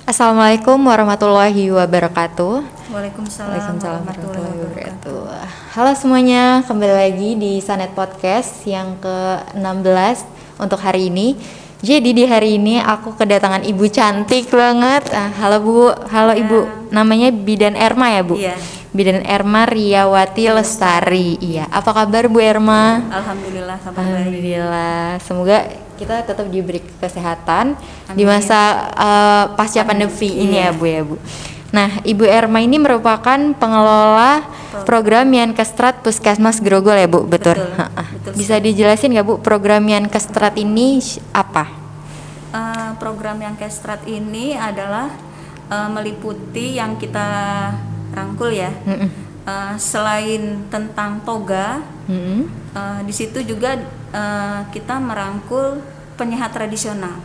Assalamualaikum warahmatullahi wabarakatuh. Waalaikumsalam warahmatullahi wabarakatuh. Halo semuanya, kembali lagi di Sanet Podcast yang ke-16 untuk hari ini. Jadi di hari ini aku kedatangan ibu cantik banget. Halo Bu, halo ya. Ibu. Namanya Bidan Erma ya Bu? Iya. Bidan Erma Riyawati Lestari. Iya. Apa kabar Bu Erma? Alhamdulillah, kabar baik. Alhamdulillah. Semoga kita tetap diberi kesehatan. Amin. Di masa pasca pandemi ini ya Bu ya Bu. Nah, Ibu Erma ini merupakan pengelola program Yankestrat Puskesmas Grogol ya Bu, betul? Betul. Bisa dijelasin nggak Bu, program Yankestrat ini apa? Program Yankestrat ini adalah meliputi yang kita rangkul ya. Selain tentang toga, di situ juga kita merangkul penyehat tradisional.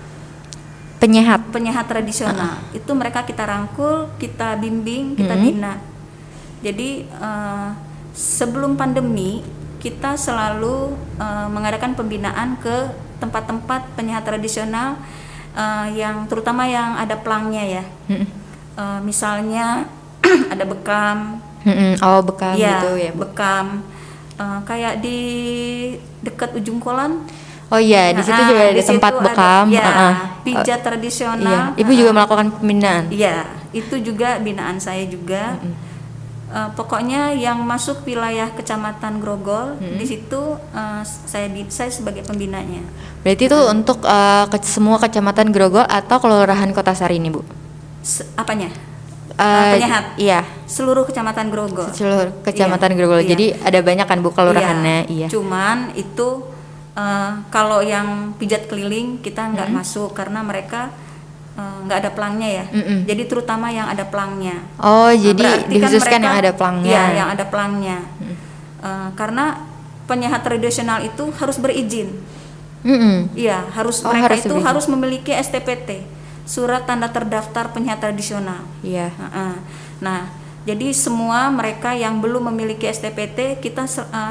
Penyehat tradisional itu mereka kita rangkul, kita bimbing, kita bina. Jadi sebelum pandemi kita selalu mengadakan pembinaan ke tempat-tempat penyehat tradisional yang terutama yang ada pelangnya ya. Misalnya ada Bekam. Bekam ya, gitu ya. Bekam kayak di dekat Ujung Kulon. Oh iya, di situ juga ada tempat bekam. Pijat tradisional. Iya. Ibu juga melakukan pembinaan. Iya, itu juga binaan saya juga. Pokoknya yang masuk wilayah Kecamatan Grogol, di situ saya sebagai pembinanya. Berarti itu untuk semua Kecamatan Grogol atau Kelurahan Kota Sari ini, Bu? Apanya? Penyehat. Iya. Seluruh Kecamatan Grogol. Seluruh Kecamatan Grogol. Iya. Jadi ada banyak kan Bu kelurahannya. Iya. Cuman itu kalau yang pijat keliling kita nggak masuk karena mereka nggak ada pelangnya ya. Jadi terutama yang ada pelangnya. Oh, jadi dikhususkan yang ada pelangnya. Iya, yang ada pelangnya. Karena penyehat tradisional itu harus berizin. Iya, harus memiliki STPT, surat tanda terdaftar penyehat tradisional. Iya. Nah, jadi semua mereka yang belum memiliki STPT,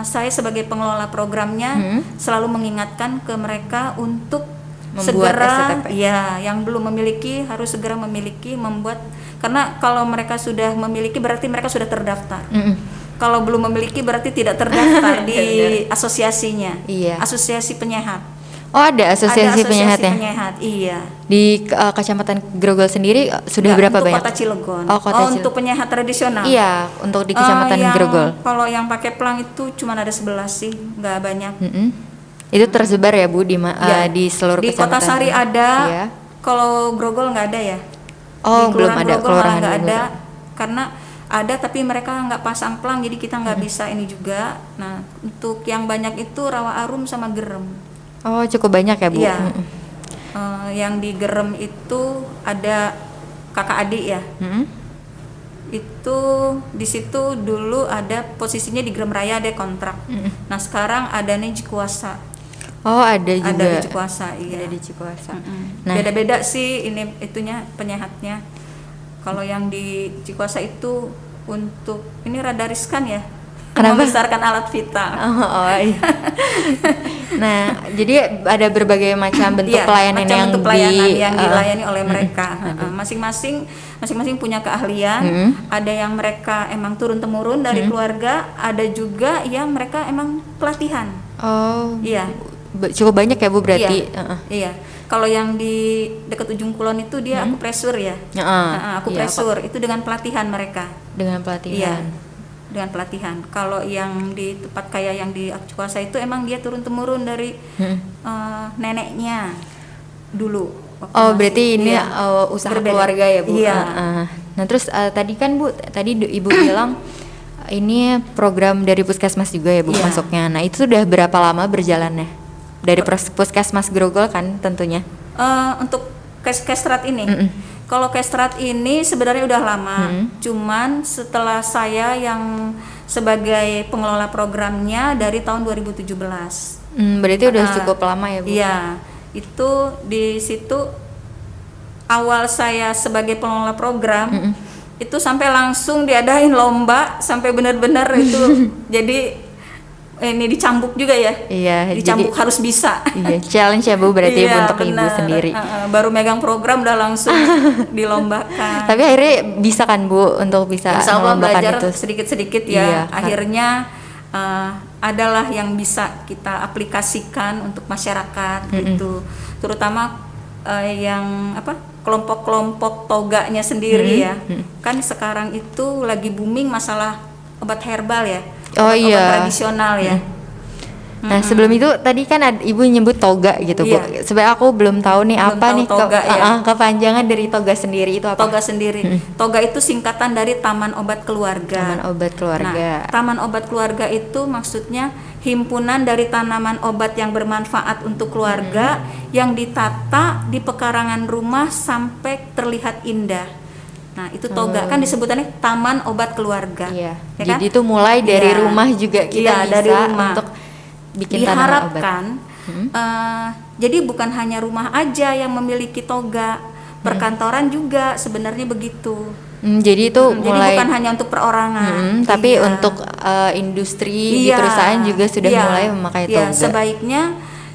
saya sebagai pengelola programnya selalu mengingatkan ke mereka untuk membuat segera, STP. Ya, yang belum memiliki harus segera membuat, karena kalau mereka sudah memiliki berarti mereka sudah terdaftar. Kalau belum memiliki berarti tidak terdaftar di asosiasinya, asosiasi penyehat. Oh, ada asosiasi penyehat ya? Penyehat, iya. Di Kecamatan Grogol sendiri sudah berapa untuk banyak? Kota Cilegon. Untuk penyehat tradisional. Iya, untuk di Kecamatan Grogol. Kalau yang pakai pelang itu cuma ada 11 sih, nggak banyak. Itu tersebar ya Bu di seluruh di kecamatan? Kota Sari ada. Iya. Kalau Grogol nggak ada ya? Oh, belum ada. Kelurahan nggak ada, karena ada tapi mereka nggak pasang pelang, jadi kita nggak bisa ini juga. Nah, untuk yang banyak itu Rawa Arum sama Gerem. Oh, cukup banyak ya Bu? Iya. Yang di Gerem itu ada kakak adik ya. Itu di situ dulu ada posisinya di Gerem Raya ada kontrak. Nah sekarang ada nih Cikuasa. Oh, ada juga. Ada di Cikuasa, iya. Ada di Cikuasa. Nah, beda-beda sih itunya penyehatnya. Kalau yang di Cikuasa itu untuk ini rada riskan ya. Kenapa? Membesarkan alat vital. Iya. Nah, jadi ada berbagai macam bentuk pelayanan yang dilayani oleh mereka. Masing-masing punya keahlian. Ada yang mereka emang turun temurun dari keluarga, ada juga yang mereka emang pelatihan. Oh. Iya. Cukup banyak ya Bu berarti. Iya. Kalau yang di dekat Ujung Kulon itu dia akupresur ya. Akupresur itu dengan pelatihan mereka. Dengan pelatihan. Iya. Dengan pelatihan. Kalau yang di tempat kayak yang di Cikuasa itu emang dia turun temurun dari neneknya dulu. Berarti ini usaha keluarga ya Bu. Iya. Nah terus tadi kan Bu, Ibu bilang ini program dari Puskesmas juga ya Bu masuknya. Nah itu sudah berapa lama berjalannya dari Puskesmas Grogol kan tentunya? Untuk Kestrat ini. Kalau Kestrat ini sebenarnya udah lama, cuman setelah saya yang sebagai pengelola programnya dari tahun 2017. Berarti udah cukup lama ya Bu? Iya, itu di situ awal saya sebagai pengelola program itu sampai langsung diadain lomba sampai benar-benar itu jadi ini dicambuk juga ya. Iya, Dicambuk harus bisa. Iya, challenge ya Bu berarti Iya, untuk ibu benar. sendiri. Baru megang program udah langsung dilombakan. Tapi akhirnya bisa kan Bu untuk bisa Insya Allah melombakan belajar itu. sedikit-sedikit ya. Iya, Akhirnya adalah yang bisa kita aplikasikan untuk masyarakat gitu. Terutama yang kelompok-kelompok toganya sendiri ya. Kan sekarang itu lagi booming masalah obat herbal ya. Oh Obat iya. tradisional ya. Nah sebelum itu tadi kan ibu nyebut toga gitu Bu. Iya. Sebenarnya aku belum tahu nih Belum apa tahu nih toga, ya. kepanjangan dari toga sendiri itu apa? Toga sendiri. Toga itu singkatan dari Taman Obat Keluarga. Taman Obat Keluarga. Nah, Taman Obat Keluarga itu maksudnya himpunan dari tanaman obat yang bermanfaat untuk keluarga yang ditata di pekarangan rumah sampai terlihat indah. Nah, itu toga kan disebutannya Taman Obat Keluarga. Iya. Ya kan? Jadi itu mulai dari Iya. rumah juga kita Iya, bisa dari rumah. untuk bikin tanaman obat. Diharapkan jadi bukan hanya rumah aja yang memiliki toga, perkantoran juga sebenarnya begitu. Jadi itu Jadi mulai bukan hanya untuk perorangan, tapi iya. untuk industri di Iya, perusahaan juga sudah iya, mulai memakai iya. toga. Sebaiknya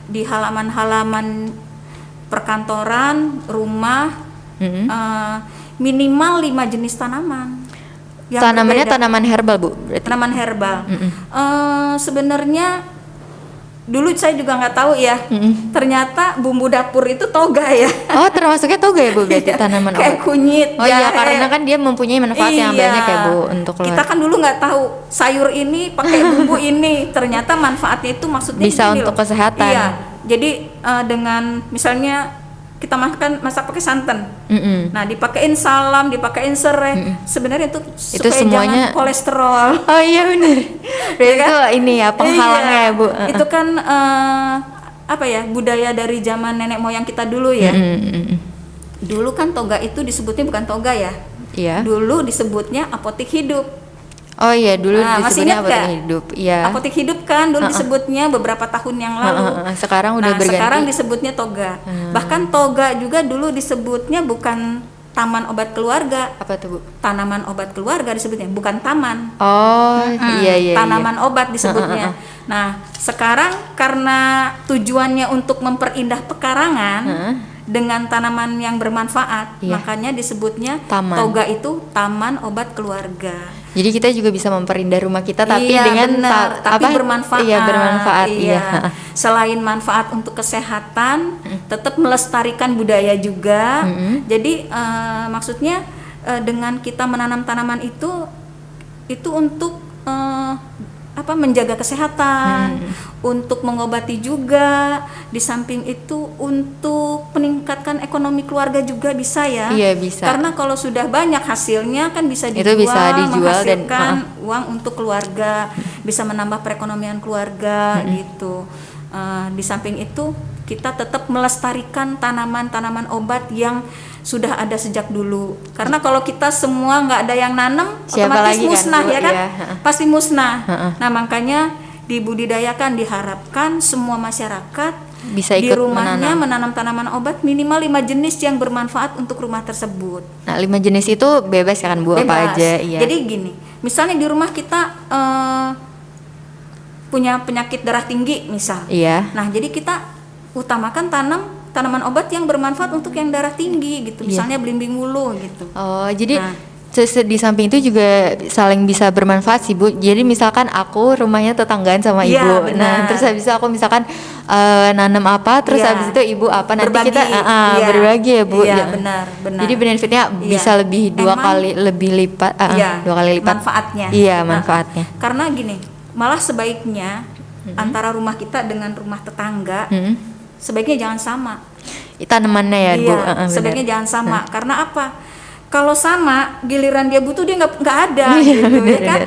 di halaman-halaman perkantoran, rumah minimal 5 jenis tanaman. Yang Tanamannya berbeda. tanaman herbal Bu. Berarti. Tanaman herbal. Sebenarnya dulu saya juga nggak tahu ya. Ternyata bumbu dapur itu toga ya. Oh termasuknya toga ya Bu berarti tanaman Kayak obat. kunyit, Oh iya jahe. karena kan dia mempunyai manfaat yang Iya. banyak ya Bu untuk Kita keluarga. kan dulu nggak tahu sayur ini pakai bumbu ini. Ternyata manfaatnya itu maksudnya Bisa gini untuk loh. kesehatan. Iya. Jadi dengan misalnya kita masak pakai santan. Nah, dipakein salam, dipakein serai. Sebenarnya itu supaya semuanya- jangan kolesterol. Oh iya benar. Berarti itu ini ya penghalangnya ya Bu. Itu kan budaya dari zaman nenek moyang kita dulu ya. Dulu kan toga itu disebutnya bukan toga ya. Iya. Dulu disebutnya apotek hidup. Oh iya dulu Nah, masih disebutnya ingat apotek nggak? hidup. Iya. Apotek hidup kan dulu disebutnya beberapa tahun yang lalu. Sekarang udah Nah, berganti. sekarang disebutnya toga. Bahkan toga juga dulu disebutnya bukan taman obat keluarga. Apa tuh Bu? Tanaman obat keluarga disebutnya, bukan taman. Oh iya. Tanaman obat disebutnya. Nah, sekarang karena tujuannya untuk memperindah pekarangan dengan tanaman yang bermanfaat, Iya. makanya disebutnya Taman. toga itu taman obat keluarga. Jadi kita juga bisa memperindah rumah kita tapi Iya, dengan benar, tapi bermanfaat. Iya bermanfaat. Iya. Selain manfaat untuk kesehatan, tetap melestarikan budaya juga. Jadi maksudnya dengan kita menanam tanaman itu untuk menjaga kesehatan, untuk mengobati juga. Di samping itu untuk meningkatkan ekonomi keluarga juga bisa ya. Iya bisa. Karena kalau sudah banyak hasilnya kan bisa Itu dijual, bisa dijual dan, menghasilkan uang untuk keluarga, bisa menambah perekonomian keluarga gitu. Di samping itu kita tetap melestarikan tanaman-tanaman obat yang sudah ada sejak dulu. Karena kalau kita semua nggak ada yang nanam, Siapa otomatis lagi kan, musnah Bu? ya kan? Iya. Pasti musnah. Nah makanya dibudidayakan, diharapkan semua masyarakat Bisa di ikut rumahnya menanam tanaman obat minimal 5 jenis yang bermanfaat untuk rumah tersebut. Nah 5 jenis itu bebas ya kan Bu apa Bebas. aja? Iya. Jadi gini, misalnya di rumah kita punya penyakit darah tinggi misal. Iya. Nah, jadi kita utamakan tanaman obat yang bermanfaat untuk yang darah tinggi gitu. Misalnya belimbing wulu gitu. Oh jadi Nah. di samping itu juga saling bisa bermanfaat sih Bu. Jadi misalkan aku rumahnya tetanggaan sama Iya, ibu. benar. Nah terus habis itu aku misalkan nanam apa, terus Iya. habis itu ibu apa, nanti Berbagi. kita Iya. berbagi ya Bu. Iya, Ya. benar. Jadi benefitnya Iya. bisa lebih dua Emang- kali lebih lipat. Iya, 2 kali lipat. manfaatnya. Iya Nah, manfaatnya. Karena gini, malah sebaiknya antara rumah kita dengan rumah tetangga sebaiknya jangan sama. Tanamannya ya Bu. Iya, benar. sebaiknya jangan sama. Karena apa? Kalau sama, giliran dia butuh dia nggak ada gitu ya kan?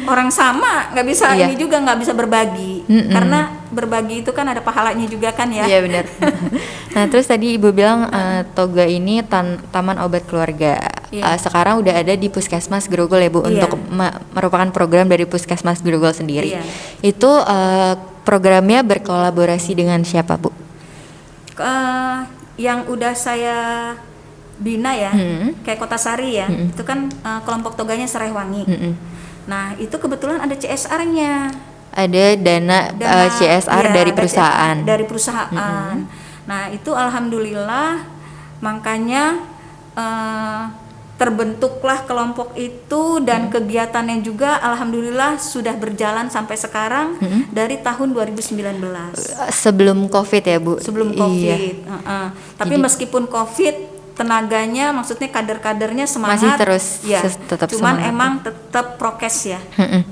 Orang sama nggak bisa Iya. ini juga nggak bisa berbagi. Karena berbagi itu kan ada pahalanya juga kan ya. Iya benar. Nah terus tadi ibu bilang toga ini taman obat keluarga. Iya. Sekarang udah ada di Puskesmas Grogol ya Bu. Iya. Untuk merupakan program dari Puskesmas Grogol sendiri. Iya. Itu programnya berkolaborasi dengan siapa Bu? Yang udah saya bina ya, kayak Kota Sari ya, itu kan kelompok toganya Serai Wangi. Nah itu kebetulan ada CSR-nya. ada dana, CSR ya, dari perusahaan. Dari perusahaan. Nah, itu alhamdulillah makanya terbentuklah kelompok itu dan kegiatannya juga alhamdulillah sudah berjalan sampai sekarang dari tahun 2019. Sebelum Covid ya, Bu? Sebelum Covid. Iya. Tapi meskipun Covid, tenaganya, maksudnya kader-kadernya semangat. Masih terus ya. tetap Cuman semangat. emang tetap prokes ya.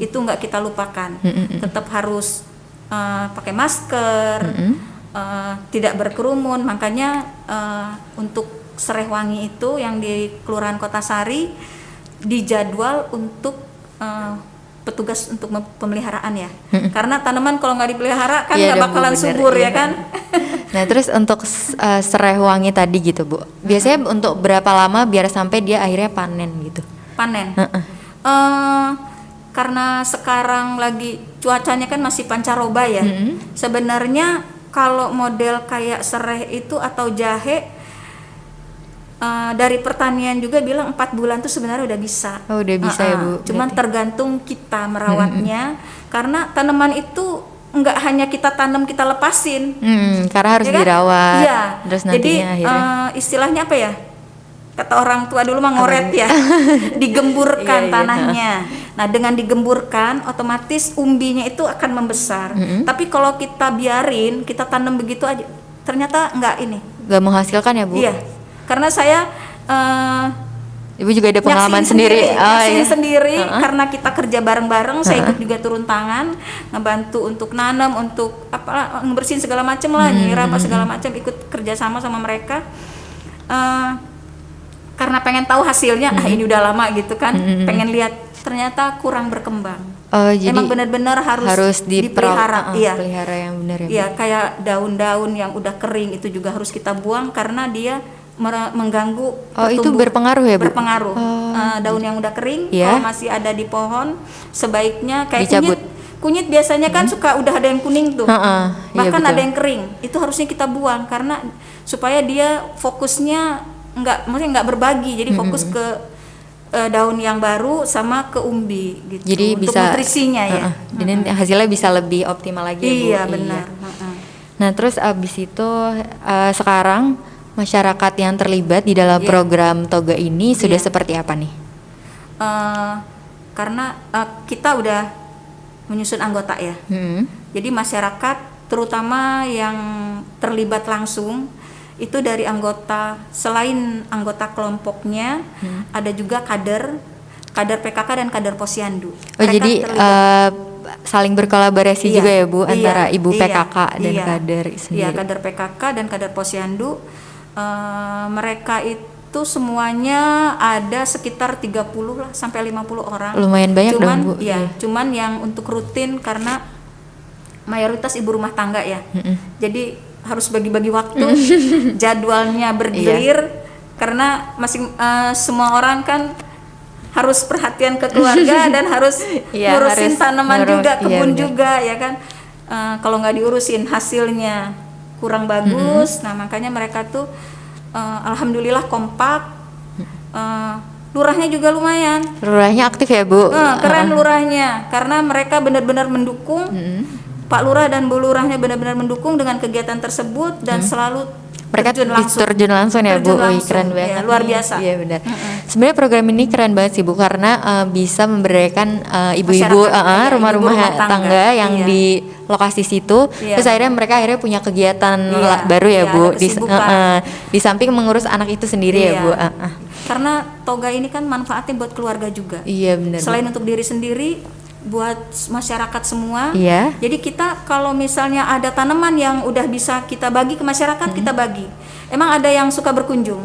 Itu nggak kita lupakan. Tetap harus pakai masker, tidak berkerumun. Makanya untuk Serehwangi itu yang di Kelurahan Kota Sari dijadwal untuk petugas untuk pemeliharaan ya. Karena tanaman kalau nggak dipelihara kan nggak bakalan subur ya kan. Nah, terus untuk Serehwangi tadi gitu, Bu. Biasanya untuk berapa lama biar sampai dia akhirnya panen gitu? Panen. Karena sekarang lagi cuacanya kan masih pancaroba ya. Sebenarnya kalau model kayak sereh itu atau jahe dari pertanian juga bilang 4 bulan tuh sebenarnya udah bisa. Oh, udah bisa ya, Bu. Cuman tergantung kita merawatnya. Karena tanaman itu nggak hanya kita tanam kita lepasin. Karena harus ya kan? dirawat. Iya. Terus nantinya Jadi akhirnya istilahnya apa ya? Kata orang tua dulu mah ngoret ya. Digemburkan tanahnya. Nah, dengan digemburkan otomatis umbinya itu akan membesar. Tapi kalau kita biarin, kita tanam begitu aja, ternyata nggak ini. Nggak menghasilkan ya, Bu? Iya. Karena saya Ibu juga ada pengalaman sendiri sendiri. Karena kita kerja bareng-bareng, saya ikut juga turun tangan, ngebantu untuk nanam, untuk apa, ngebersihin segala macam lah, nyiram segala macam, ikut kerja sama mereka. Karena pengen tahu hasilnya, ini udah lama gitu kan, pengen lihat, ternyata kurang berkembang. Jadi emang benar-benar harus dipelihara, pelihara yang benar ya. Iya, kayak daun-daun yang udah kering itu juga harus kita buang karena dia mengganggu itu berpengaruh ya, Bu? Berpengaruh. Daun yang udah kering, kalau masih ada di pohon, sebaiknya kayak dicabut. Kunyit biasanya kan suka udah ada yang kuning tuh, bahkan iya, ada yang kering, itu harusnya kita buang karena supaya dia fokusnya maksudnya nggak berbagi, jadi fokus ke daun yang baru sama ke umbi gitu. Jadi untuk bisa nutrisinya ya. Dan hasilnya bisa lebih optimal lagi ya, Bu? Iya benar. Nah, terus abis itu sekarang masyarakat yang terlibat di dalam program Toga ini sudah seperti apa nih? Karena kita udah menyusun anggota ya. Jadi masyarakat terutama yang terlibat langsung itu dari anggota, selain anggota kelompoknya ada juga kader PKK dan kader Posyandu. Jadi saling berkolaborasi juga ya, Bu, antara Ibu PKK dan kader sendiri. Iya, kader PKK dan kader Posyandu. Mereka itu semuanya ada sekitar 30 lah sampai 50 orang. Lumayan banyak dong, Bu. Cuman yang untuk rutin karena mayoritas ibu rumah tangga ya. Jadi harus bagi-bagi waktu, jadwalnya bergilir karena semua orang kan harus perhatian ke keluarga dan harus ngurusin tanaman juga, kebun juga ya kan. Kalau nggak diurusin hasilnya kurang bagus. Nah, makanya mereka tuh alhamdulillah kompak. Lurahnya juga lumayan. Lurahnya aktif ya, Bu? Keren lurahnya karena mereka benar-benar mendukung. Pak Lurah dan Bu Lurahnya benar-benar mendukung dengan kegiatan tersebut dan selalu mereka terjun langsung ya, Bu. Keren banget. Ya, luar biasa. Iya benar. Sebenarnya program ini keren banget sih, Bu, karena bisa memberdayakan ibu-ibu rumah-rumah tangga yang di lokasi situ. Terus akhirnya mereka punya kegiatan baru ya, Bu. Di samping mengurus anak itu sendiri ya, Bu. Karena toga ini kan manfaatnya buat keluarga juga. Iya benar. Selain untuk diri sendiri, buat masyarakat semua. Iya. Jadi kita kalau misalnya ada tanaman yang udah bisa kita bagi ke masyarakat, kita bagi. Emang ada yang suka berkunjung.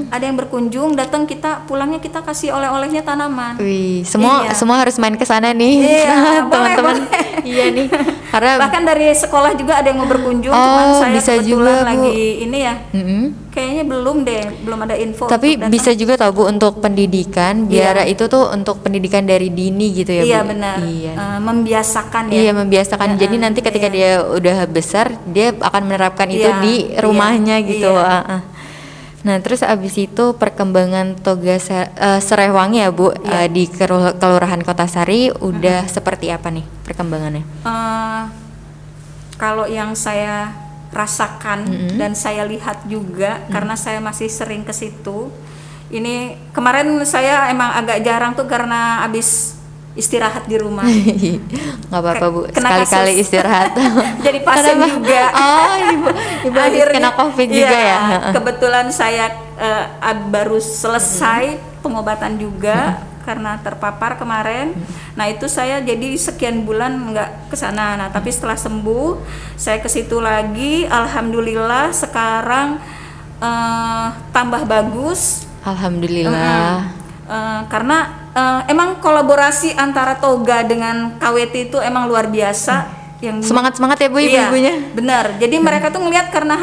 Ada yang berkunjung, datang, kita pulangnya kita kasih oleh-olehnya tanaman. Wih, semua harus main ke sana nih. Iya, teman-teman. Iya nih. Karena bahkan dari sekolah juga ada yang mau berkunjung, cuman saya bisa kebetulan juga, lagi ini ya. Kayaknya belum ada info. Tapi bisa juga tahu, Bu, untuk pendidikan, biar itu tuh untuk pendidikan dari dini gitu ya, Bu. Iya benar. Membiasakan ya. Iya, membiasakan. Jadi nanti ketika dia udah besar, dia akan menerapkan itu di rumahnya gitu. Nah, terus abis itu perkembangan toga Serehwangi ya Bu, di Kelurahan Kota Sari udah seperti apa nih perkembangannya? Kalau yang saya rasakan dan saya lihat juga karena saya masih sering ke situ. Ini kemarin saya emang agak jarang tuh karena abis istirahat di rumah. Nggak apa-apa Bu, Kena sekali-kali kasus. istirahat. Jadi pasien Kenapa? juga. Oh, ibu habis kena COVID juga ya? Kebetulan saya baru selesai pengobatan juga karena terpapar kemarin. Nah itu saya jadi sekian bulan nggak ke sana. Nah tapi setelah sembuh, saya ke situ lagi. Alhamdulillah sekarang tambah bagus. Alhamdulillah. Karena emang kolaborasi antara toga dengan KWT itu emang luar biasa. Yang Semangat ya Bu ibu-ibunya. Iya, benar. Jadi mereka tuh ngelihat karena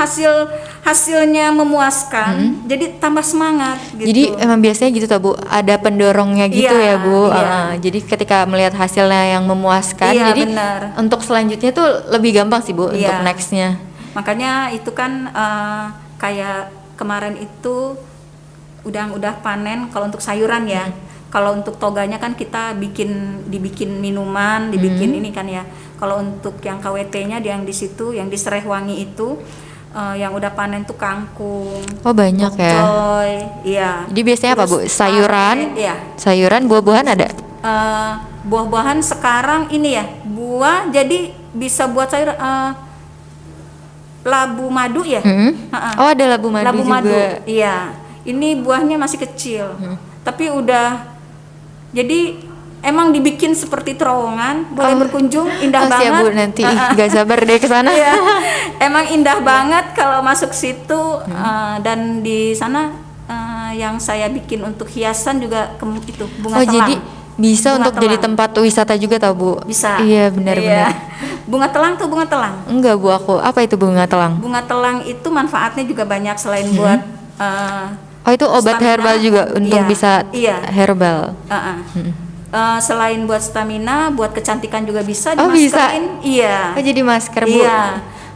hasilnya memuaskan, jadi tambah semangat gitu. Jadi emang biasanya gitu tuh Bu, ada pendorongnya gitu Iya, ya Bu. iya. Jadi ketika melihat hasilnya yang memuaskan, Iya, jadi benar. untuk selanjutnya tuh lebih gampang sih Bu Iya. untuk nextnya. Makanya itu kan kayak kemarin itu udah panen kalau untuk sayuran ya. Kalau untuk toganya kan kita dibikin minuman, dibikin ini kan ya. Kalau untuk yang KWT-nya yang di situ, yang di Serehwangi itu yang udah panen tuh kangkung. Oh banyak ya. Pokcoy, iya. Jadi biasanya apa Bu? Terus Sayuran, iya. sayuran, buah-buahan ada? Buah-buahan sekarang ini ya, buah jadi bisa buat sayur labu madu ya. Oh ada labu madu Labu juga. madu, iya. Ini buahnya masih kecil, tapi udah jadi emang dibikin seperti terowongan, boleh berkunjung, indah Mas banget. ya Bu nanti nggak sabar deh ke sana. Iya, emang indah banget kalau masuk situ dan di sana yang saya bikin untuk hiasan juga itu bunga Oh telang. jadi bisa Bunga untuk jadi telang. tempat wisata juga tau Bu? Bisa. Iya benar-benar. Bunga telang tuh bunga telang. Enggak Bu aku, apa itu bunga telang? Bunga telang itu manfaatnya juga banyak selain buat Oh itu obat stamina. herbal juga untuk Iya, bisa iya. herbal. Selain buat stamina, buat kecantikan juga bisa Oh, bisa? dimaskerin. Iya. Oh jadi masker Bu? Iya.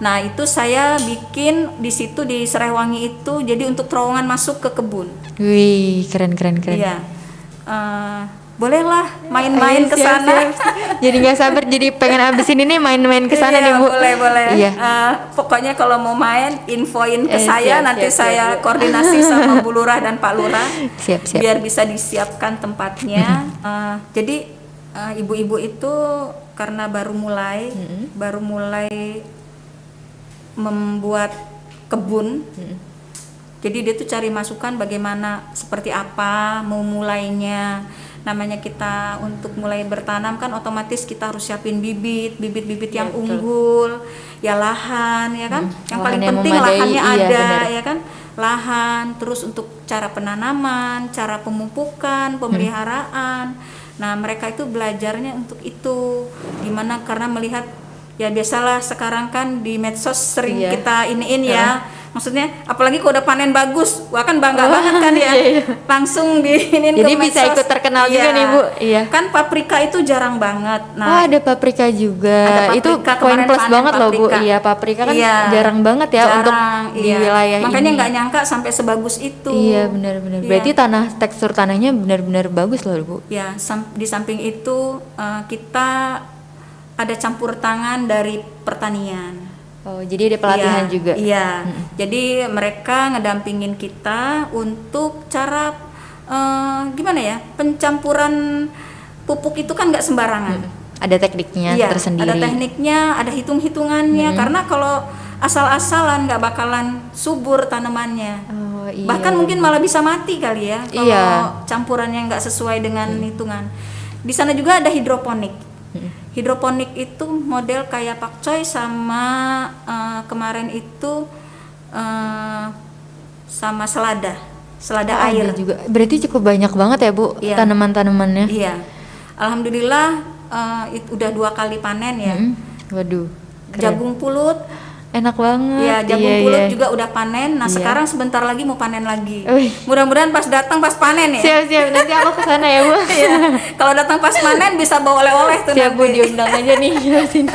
Nah itu saya bikin di situ di Serehwangi itu jadi untuk terowongan masuk ke kebun. Wih keren. Iya. Bolehlah main-main Ayo, ke siap, sana. siap. Jadi nggak sabar, jadi pengen abisin ini main-main ke sana Iya, nih Bu. boleh. Iya. Pokoknya kalau mau main infoin ke siap, saya, nanti siap, saya siap. koordinasi sama Bu Lurah dan Pak Lurah. Siap. Biar bisa disiapkan tempatnya. Jadi ibu-ibu itu karena baru mulai membuat kebun. Jadi dia tuh cari masukan bagaimana, seperti apa mau mulainya. Namanya kita untuk mulai bertanam kan otomatis kita harus siapin bibit yang betul. unggul, ya lahan ya kan. Yang paling Lahan yang penting memadai, lahannya iya, ada benar. ya kan. Lahan, terus untuk cara penanaman, cara pemupukan, pemeliharaan. Nah, mereka itu belajarnya untuk itu. Gimana karena melihat ya biasalah sekarang kan di medsos sering Iya. kita iniin ya. Maksudnya apalagi kalau udah panen bagus, wah kan bangga banget kan ya. Iya. Langsung diinin Jadi ke bisa medsos. ikut terkenal juga nih, Bu. Iya. Kan paprika itu jarang banget. Oh Nah, ada paprika juga. ada Itu paprika, poin kemarin plus panen banget loh Bu. paprika. Iya paprika kan Iya. jarang banget ya untuk Jarang, di iya. wilayah Makanya ini. nggak nyangka sampai sebagus itu. Iya benar-benar. Iya. Berarti tekstur tanahnya benar-benar bagus loh Bu. Ya, di samping itu kita ada campur tangan dari pertanian. Oh jadi ada pelatihan Iya, juga. Iya. Jadi mereka ngedampingin kita untuk cara gimana ya, pencampuran pupuk itu kan nggak sembarangan. Ada tekniknya Iya, tersendiri. ada tekniknya, ada hitung-hitungannya. Karena kalau asal-asalan nggak bakalan subur tanamannya. Oh iya. Bahkan mungkin malah bisa mati kali ya kalau Iya. campurannya nggak sesuai dengan hitungan. Di sana juga ada hidroponik. Hidroponik itu model kayak pakcoy sama kemarin itu sama selada Oh, air. ada juga. Berarti cukup banyak banget ya Bu Iya. tanaman-tanamannya. Iya, alhamdulillah udah 2 kali panen ya. Waduh. Keren. Jagung pulut, Enak banget. ya jagung Iya, pulut iya. juga udah panen. Nah Iya. sekarang sebentar lagi mau panen lagi. Wih. Mudah-mudahan pas datang pas panen ya. Siap nanti aku ke sana ya Bu. Iya. Kalau datang pas panen bisa bawa oleh-oleh tuh Siap Bu nanti. diundang aja nih ke sini.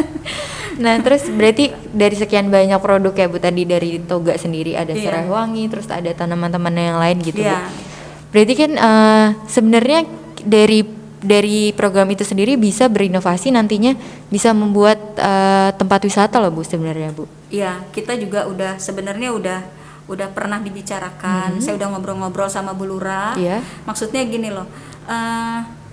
Nah, terus berarti dari sekian banyak produk ya Bu, tadi dari Toga sendiri ada Iya. serai wangi, terus ada tanaman-tanaman yang lain gitu Bu. Iya. Berarti kan sebenarnya dari program itu sendiri bisa berinovasi nantinya bisa membuat tempat wisata loh Bu sebenarnya Bu. Iya, kita juga sebenarnya udah pernah dibicarakan. Saya udah ngobrol-ngobrol sama Bu Lurah. Iya. Maksudnya gini loh,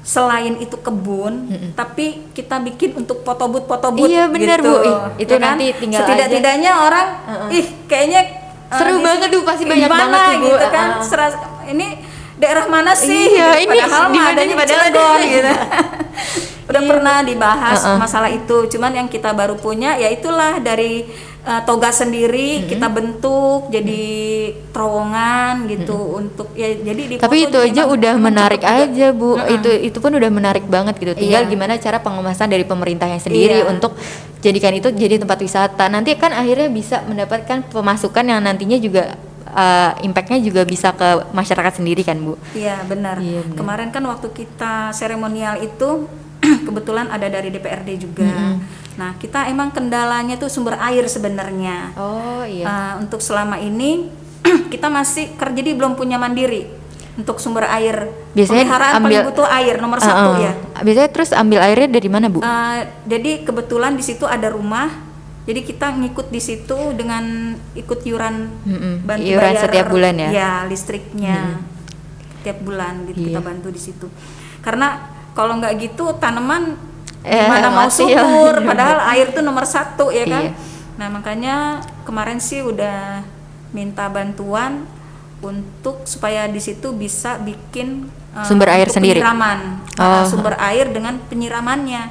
selain itu kebun, tapi kita bikin untuk fotobut Iya, benar, gitu. Bu. Itu Ya kan? nanti tinggal Setidak-tidaknya orang, kayaknya Seru di banget sini tuh, pasti di banyak mana banget tuh, Bu. gitu kan. Ini daerah mana sih? Iya, Gitu. ini Padahal di mah mana adanya nih? di Padahal Cilegon ada. gitu. Udah pernah dibahas masalah itu, cuman yang kita baru punya ya itulah dari Toga sendiri kita bentuk jadi terowongan gitu untuk ya jadi di Tapi foto itu aja emang- udah emang menarik cakep juga. aja Bu. Itu pun udah menarik banget gitu. Tinggal Iya. gimana cara pengemasan dari pemerintahnya sendiri Iya. untuk jadikan itu jadi tempat wisata. Nanti kan akhirnya bisa mendapatkan pemasukan yang nantinya juga impactnya juga bisa ke masyarakat sendiri kan Bu. Iya benar. Iya, benar. Kemarin kan waktu kita seremonial itu kebetulan ada dari DPRD juga. Nah kita emang kendalanya tuh sumber air sebenarnya. Oh iya. Untuk selama ini kita masih jadi belum punya mandiri untuk sumber air. Biasanya Pemeliharaan paling ambil- butuh air nomor satu ya. Biasanya terus ambil airnya dari mana Bu? Jadi kebetulan di situ ada rumah. Jadi kita ngikut di situ dengan ikut iuran bantu Iuran bayar setiap bulan ya? Ya listriknya tiap bulan gitu kita bantu di situ. Karena kalau nggak gitu tanaman gimana mau mati ya. subur? Padahal air tuh nomor satu ya kan. Iya. Nah makanya kemarin sih udah minta bantuan untuk supaya di situ bisa bikin Sumber air untuk sendiri? penyiraman. Sumber air dengan penyiramannya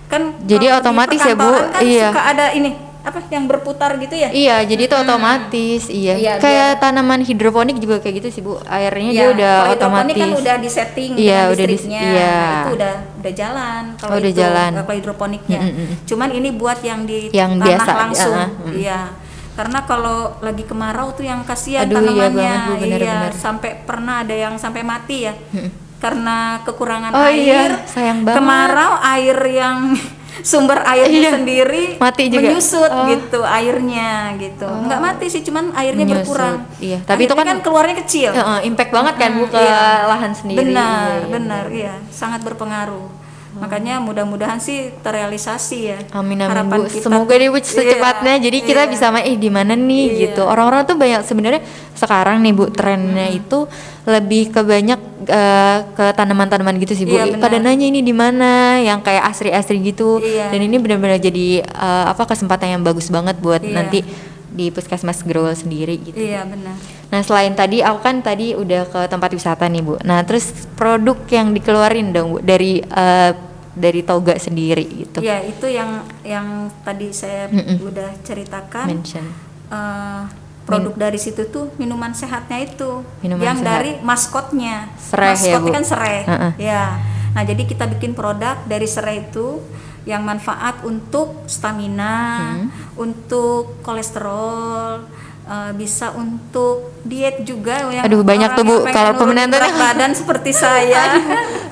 kan. Jadi kalau di otomatis ya, Bu? perkantoran kan Iya. suka ada ini apa yang berputar gitu ya. Iya, jadi itu otomatis. Iya. Iya, Kayak tanaman hidroponik juga kayak gitu sih Bu. Airnya dia Ya, udah kalau hidroponik otomatis. kan udah disetting Iya, dengan udah listriknya. iya. Nah, itu udah jalan kalau Oh, udah itu jalan. kalau hidroponiknya. Cuman ini buat yang di Yang tanah biasa, langsung. ya. Iya. Karena kalau lagi kemarau tuh yang kasihan Aduh, iya tanamannya. banget, Bu, benar-benar. Sampai pernah ada yang sampai mati ya. Karena kekurangan Oh air. iya, sayang banget. Kemarau air yang sumber airnya Iya, sendiri mati juga. menyusut Oh. gitu airnya gitu. Nggak mati sih, cuman airnya Menyusut, berkurang. iya. Tapi itu Akhirnya kan- keluarnya kecil. Impact banget kan Bu ke Iya. lahan sendiri. Benar, Iya, iya. benar, iya, sangat berpengaruh. Makanya mudah-mudahan sih terrealisasi ya. Amin amin Harapan Bu. kita Semoga tuh- deh Bu secepatnya. Jadi kita iya. bisa di mana nih Iya. gitu. Orang-orang tuh banyak sebenarnya sekarang nih Bu trennya itu lebih ke banyak ke tanaman-tanaman gitu sih Bu. Iya, benar. Pada nanya ini di mana yang kayak asri-asri gitu. Iya. Dan ini benar-benar jadi kesempatan yang bagus banget buat Iya. nanti di Puskesmas Growol sendiri gitu. Iya benar. Nah selain tadi aku kan tadi udah ke tempat wisata nih Bu. Nah terus produk yang dikeluarin dong Bu dari Toga sendiri gitu. Iya itu yang tadi saya udah ceritakan. Mention. Produk dari situ tuh minuman sehatnya itu, Minuman yang sehat. dari maskotnya. Serai ya, Maskotnya Bu? kan serai. Heeh. Ya. Nah jadi kita bikin produk dari serai itu yang manfaat untuk stamina, untuk kolesterol, bisa untuk diet juga. Yang Aduh, banyak orang tuh, Bu, yang pengen kalau nurunin peminatnya. berat badan seperti saya.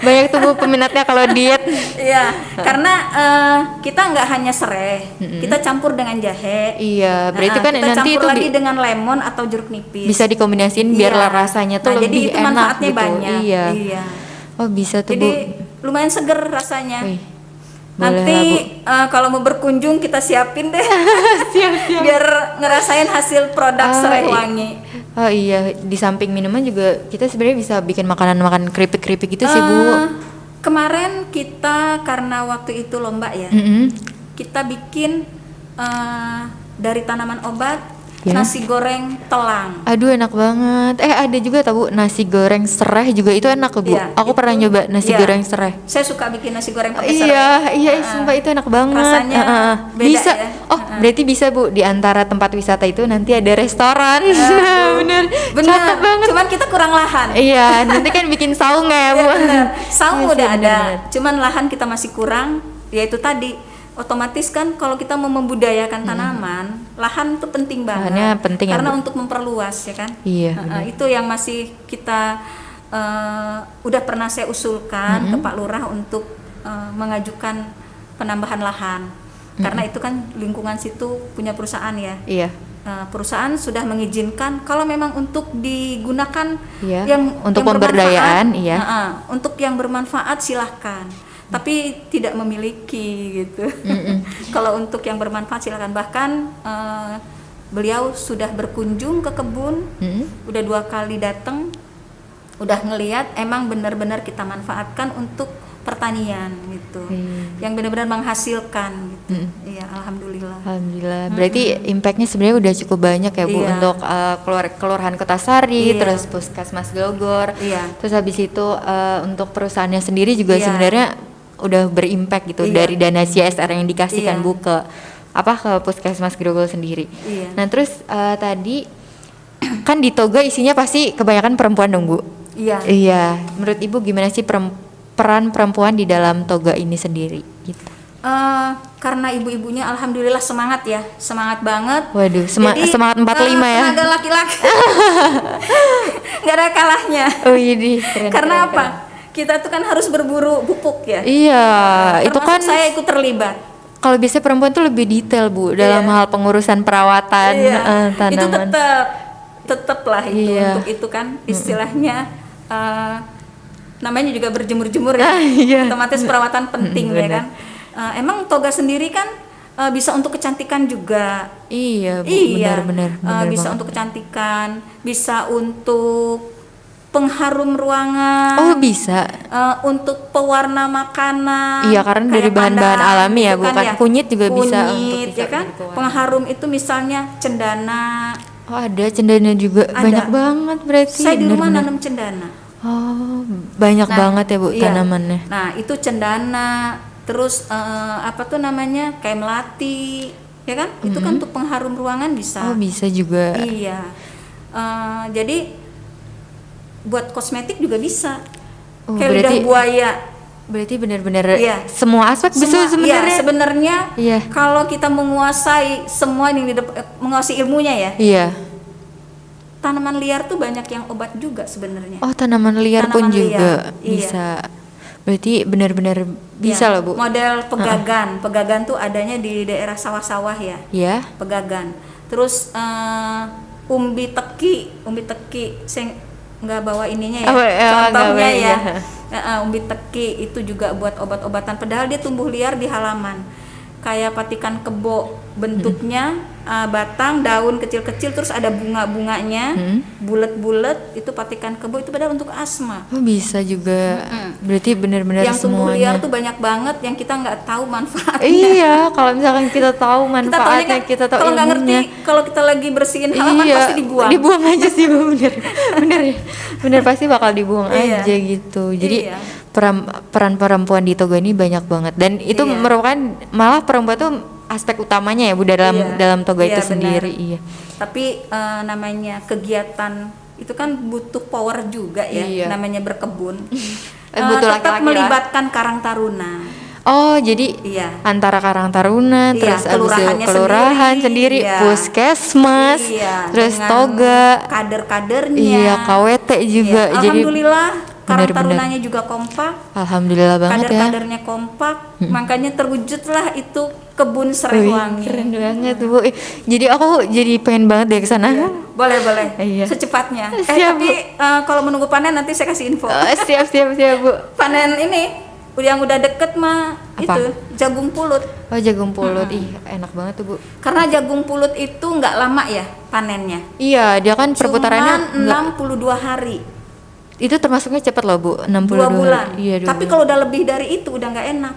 Banyak tuh Bu peminatnya kalau diet. Iya, karena kita nggak hanya serai, kita campur dengan jahe. Iya, berarti Nah, kan kita nanti campur itu lagi dengan lemon atau jeruk nipis. bisa dikombinasiin biar Iya. rasanya tuh Nah, lebih jadi itu enak manfaatnya gitu. banyak. Iya. Iya. Oh bisa tuh Jadi Bu. lumayan seger rasanya. Wih, boleh Nanti lah, kalau mau berkunjung kita siapin deh, Siap-siap. biar ngerasain hasil produk serai iya. wangi. Oh iya, di samping minuman juga kita sebenarnya bisa bikin makanan-makanan keripik-keripik gitu sih Bu. Kemarin kita karena waktu itu lomba ya, Mm-mm. kita bikin dari tanaman obat Ya. nasi goreng telang. Aduh enak banget. Ada juga tau Bu nasi goreng serai juga itu enak Bu. Iya, Aku itu- pernah nyoba nasi iya. goreng serai. Saya suka bikin nasi goreng pakai serai. Iya, sumpah itu enak banget. Rasanya beda bisa. ya. Berarti bisa Bu di antara tempat wisata itu nanti ada restoran. Bener. Benar. Cakep banget. Cuman kita kurang lahan. Iya, nanti kan bikin saung ya Bu. Iya, benar. Saung Iya sih, udah ada, bener-bener. cuman lahan kita masih kurang. Yaitu tadi otomatis kan kalau kita mau membudayakan tanaman, lahan itu penting banget. Lahannya penting ya, karena Bu. untuk memperluas ya kan. Iya, Itu yang masih kita udah pernah saya usulkan ke Pak Lurah untuk mengajukan penambahan lahan. karena itu kan lingkungan situ punya perusahaan ya. Iya. Perusahaan sudah mengizinkan kalau memang untuk digunakan Iya. yang Untuk yang pemberdayaan, bermanfaat, iya. untuk yang bermanfaat silahkan, tapi tidak memiliki gitu. Kalau untuk yang bermanfaat silahkan. Bahkan beliau sudah berkunjung ke kebun, udah 2 kali datang, udah ngelihat emang benar-benar kita manfaatkan untuk pertanian gitu, yang benar-benar menghasilkan gitu. Iya, alhamdulillah. Alhamdulillah. Berarti impactnya sebenarnya udah cukup banyak ya Bu, Iya. untuk Kelurahan Kota Sari, Iya. terus Puskesmas Grogol, Iya. terus habis itu untuk perusahaannya sendiri juga Iya. sebenarnya udah berimpact gitu Iya. dari dana CSR yang dikasihkan Iya. Bu ke Puskesmas Grogol sendiri. Iya. Nah terus tadi kan di Toga isinya pasti kebanyakan perempuan dong Bu. Iya. Iya. Menurut Ibu gimana sih peran perempuan di dalam Toga ini sendiri? Gitu. Karena ibu-ibunya alhamdulillah semangat ya, semangat banget. Waduh, Jadi, semangat 45 ya. tenaga laki-laki nggak ada kalahnya. Oh iya, keren. Karena keren, apa? keren. Kita tuh kan harus berburu pupuk ya. Iya, itu Termasuk kan saya ikut terlibat. kalau biasanya perempuan tuh lebih detail Bu dalam Iya. hal pengurusan perawatan Itu tanaman. tetap lah itu Iya. untuk itu kan istilahnya namanya juga berjemur-jemur ya. Iya. Otomatis perawatan penting ya benar. kan. Emang toga sendiri kan bisa untuk kecantikan juga. Iya, Bu, Iya, benar bisa banget. untuk kecantikan, bisa untuk pengharum ruangan. Oh, bisa. Untuk pewarna makanan. Iya, karena dari kayak bahan-bahan pandan, alami ya, gitu bukan kunyit juga bisa untuk Kunyit, bisa ya kan? jadi pewarna. Pengharum itu misalnya cendana. Oh, ada cendana juga. Ada. Banyak banget berarti. Saya di rumah benar-benar. nanam cendana. Oh, banyak Nah, banget ya Bu iya. tanamannya. Nah, itu cendana. Terus apa tuh namanya? Kayak melati, ya kan? Itu kan untuk pengharum ruangan bisa. Oh, bisa juga. Iya. Jadi buat kosmetik juga bisa. Oh, Kayak lidah berarti- buaya. Berarti benar-benar Iya. semua aspek bisa Semua- sebenarnya. iya, sebenarnya Iya. kalau kita menguasai semua yang menguasai ilmunya ya. Iya. Tanaman liar tuh banyak yang obat juga sebenarnya. Oh, tanaman liar pun Tanaman juga liar, iya. bisa. Berarti benar-benar bisa Ya, loh Bu. Model pegagan. Pegagan tuh adanya di daerah sawah-sawah ya. Ya. Pegagan. Terus umbi teki. Saya nggak bawa ininya ya. Oh, nggak Contohnya bawa, ya. iya. Umbi teki itu juga buat obat-obatan. Padahal dia tumbuh liar di halaman. Kayak patikan kebo bentuknya, batang, daun kecil-kecil, terus ada bunga-bunganya, bulat-bulat. Itu patikan kebo itu padahal untuk asma. Oh, bisa juga. Berarti benar-benar Yang tumbuh semuanya. liar tuh banyak banget yang kita nggak tahu manfaatnya. Iya, kalau misalkan kita tahu Kita taunya manfaatnya, kan kita tahu kalau nggak ngerti, ilmunya. kalau kita lagi bersihin halaman Iya, pasti dibuang. dibuang aja sih Bu, bener. Bener pasti bakal dibuang Iya. aja gitu. Jadi Iya. peran perempuan di Toga ini banyak banget, dan itu Iya. merupakan malah perempuan tuh aspek utamanya ya Bu dalam Iya. dalam Toga Iya, itu benar. sendiri. Iya. Tapi namanya kegiatan itu kan butuh power juga ya, Iya. namanya berkebun. Butuh Tetap laki-laki lah. melibatkan Karang Taruna. Oh, jadi Iya. antara Karang Taruna, Iya, terus abis itu kelurahannya kelurahan sendiri, iya. Puskesmas, Iya, terus dengan Toga, kader-kadernya. iya KWT juga. Iya, Jadi alhamdulillah Karang benar-benar. Tarunanya juga kompak. alhamdulillah banget ya. Kader-kadernya kompak, makanya terwujudlah itu kebun serai Wih, wangi. keren banget Bu. Jadi aku jadi pengen banget deh ke sana. Boleh Iya. secepatnya. Siap, Tapi kalau menunggu panen nanti saya kasih info. Siap Bu. Panen ini yang udah deket mah Apa? itu jagung pulut. Oh, jagung pulut. Ih, enak banget tuh Bu. Karena jagung pulut itu nggak lama ya panennya. Iya, dia kan perputarannya Cuman nggak- 62 hari. itu termasuknya cepet loh Bu, 62 2 bulan. hari. Iya, 2 Tapi bulan. kalau udah lebih dari itu udah nggak enak.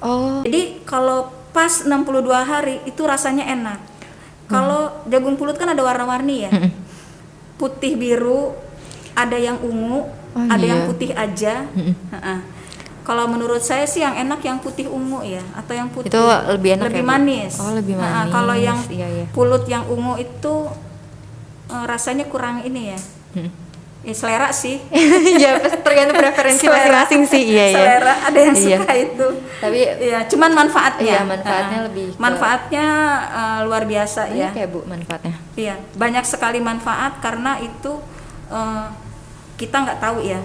Oh, Jadi kalau pas 62 hari itu rasanya enak. Kalau jagung pulut kan ada warna-warni ya. Putih biru, ada yang ungu, Oh, ada iya. yang putih aja. Heeh. Kalau menurut saya sih yang enak yang putih ungu ya, atau yang putih. Itu lebih enak lebih ya, Bu? manis. Oh, lebih Heeh, manis. kalau yang Iya, iya. pulut yang ungu itu rasanya kurang ini ya. Ya selera sih. Iya, tergantung preferensi masing-masing sih. Iya, iya. Selera ada yang Iya. suka itu. Tapi Iya, cuman manfaatnya. Iya, manfaatnya Heeh. lebih ke- Manfaatnya luar biasa banyak ya. ya Bu manfaatnya. Iya, banyak sekali manfaat karena itu kita nggak tahu ya.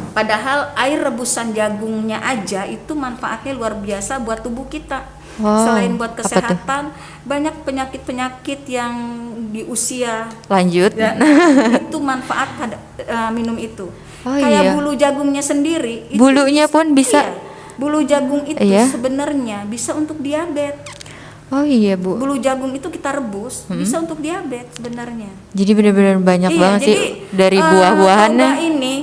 Padahal air rebusan jagungnya aja itu manfaatnya luar biasa buat tubuh kita. Wow, Selain buat apa kesehatan, banyak penyakit-penyakit yang di usia Lanjut. ya, itu manfaat pada minum itu. Oh, Kayak iya. bulu jagungnya sendiri. Bulunya pun bisa. Iya, bulu jagung itu Iya. sebenarnya bisa untuk diabetes. Oh iya Bu. Bulu jagung itu kita rebus bisa untuk diabetes sebenarnya. Jadi benar-benar banyak Iya, banget sih jadi, dari buah-buahannya. toga ini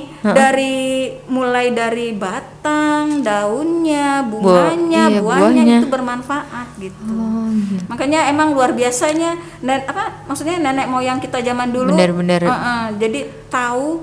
mulai dari batang, daunnya, bunganya, iya, buahnya buahnya. itu bermanfaat gitu. Oh, iya. Makanya emang luar biasanya maksudnya nenek moyang kita zaman dulu. Benar-benar. Jadi tahu